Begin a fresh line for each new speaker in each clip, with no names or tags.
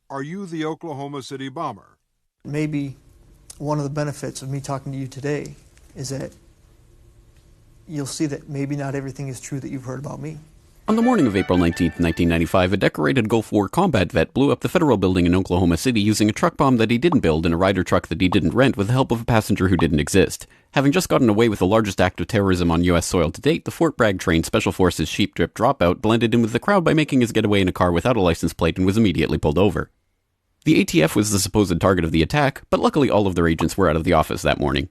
Are you the Oklahoma City bomber?
Maybe one of the benefits of me talking to you today is that you'll see that maybe not everything is true that you've heard about me.
On the morning of April 19, 1995, a decorated Gulf War combat vet blew up the federal building in Oklahoma City using a truck bomb that he didn't build in a Ryder truck that he didn't rent with the help of a passenger who didn't exist. Having just gotten away with the largest act of terrorism on U.S. soil to date, the Fort Bragg-trained Special Forces Sheep Drip Dropout blended in with the crowd by making his getaway in a car without a license plate and was immediately pulled over. The ATF was the supposed target of the attack, but luckily all of their agents were out of the office that morning.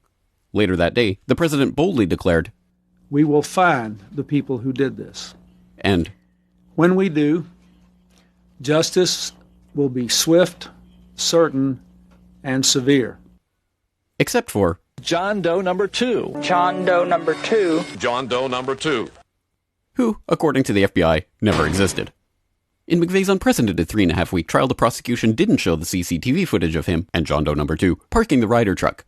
Later that day, the president boldly declared,
"We will find the people who did this.
And
when we do, justice will be swift, certain, and severe."
Except for
John Doe number 2.
John Doe number 2.
John Doe number 2.
Who, according to the FBI, never existed. In McVeigh's unprecedented 3.5-week trial, the prosecution didn't show the CCTV footage of him and John Doe number 2 parking the Ryder truck.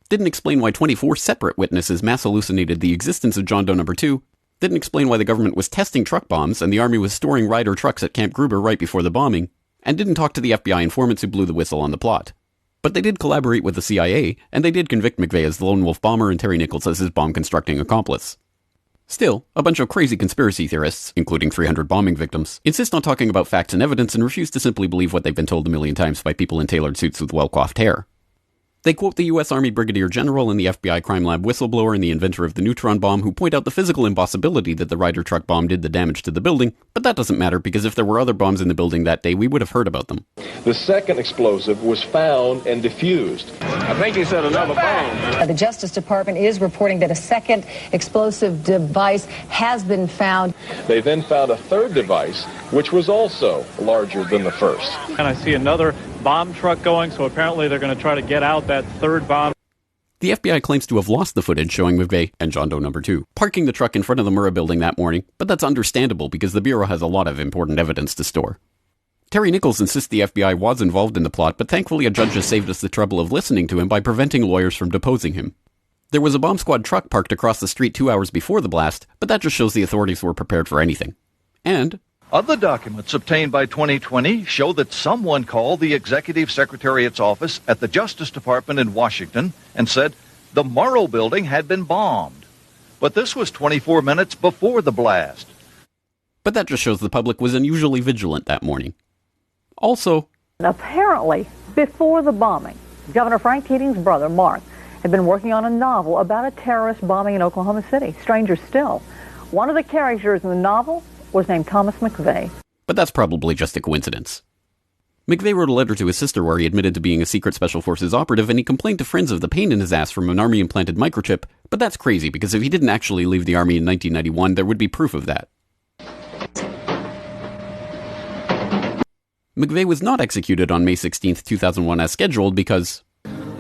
Didn't explain why 24 separate witnesses mass hallucinated the existence of John Doe number 2. Didn't explain why the government was testing truck bombs and the Army was storing Ryder trucks at Camp Gruber right before the bombing, and didn't talk to the FBI informants who blew the whistle on the plot. But they did collaborate with the CIA, and they did convict McVeigh as the lone wolf bomber and Terry Nichols as his bomb-constructing accomplice. Still, a bunch of crazy conspiracy theorists, including 300 bombing victims, insist on talking about facts and evidence and refuse to simply believe what they've been told a million times by people in tailored suits with well-coiffed hair. They quote the U.S. Army Brigadier General and the FBI crime lab whistleblower and the inventor of the neutron bomb who point out the physical impossibility that the Ryder truck bomb did the damage to the building, but that doesn't matter because if there were other bombs in the building that day, we would have heard about them.
The second explosive was found and defused.
I think he said another bomb.
The Justice Department is reporting that a second explosive device has been found.
They then found a third device, which was also larger than the first.
And I see another bomb truck going, so apparently they're going to try to get out that third bomb.
The FBI claims to have lost the footage showing McVeigh and John Doe number 2 parking the truck in front of the Murrah building that morning, but that's understandable because the Bureau has a lot of important evidence to store. Terry Nichols insists the FBI was involved in the plot, but thankfully a judge has saved us the trouble of listening to him by preventing lawyers from deposing him. There was a bomb squad truck parked across the street 2 hours before the blast, but that just shows the authorities were prepared for anything. And
other documents obtained by 2020 show that someone called the Executive Secretariat's office at the Justice Department in Washington and said the Murrah building had been bombed. But this was 24 minutes before the blast.
But that just shows the public was unusually vigilant that morning. Also,
apparently, before the bombing, Governor Frank Keating's brother, Mark, had been working on a novel about a terrorist bombing in Oklahoma City. Stranger still, one of the characters in the novel was named Thomas McVeigh.
But that's probably just a coincidence. McVeigh wrote a letter to his sister where he admitted to being a secret Special Forces operative, and he complained to friends of the pain in his ass from an Army-implanted microchip, but that's crazy because if he didn't actually leave the Army in 1991, there would be proof of that. McVeigh was not executed on May 16, 2001 as scheduled because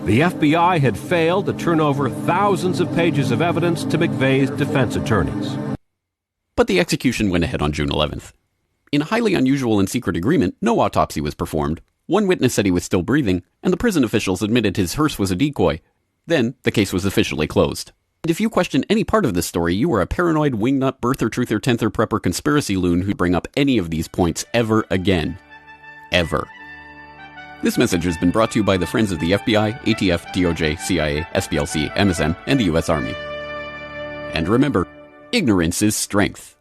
the FBI had failed to turn over thousands of pages of evidence to McVeigh's defense attorneys.
But the execution went ahead on June 11th. In a highly unusual and secret agreement, no autopsy was performed, one witness said he was still breathing, and the prison officials admitted his hearse was a decoy. Then, the case was officially closed. And if you question any part of this story, you are a paranoid, wingnut, birther, truther, tenther, prepper, conspiracy loon who'd bring up any of these points ever again. Ever. This message has been brought to you by the friends of the FBI, ATF, DOJ, CIA, SPLC, MSM, and the U.S. Army. And remember, ignorance is strength.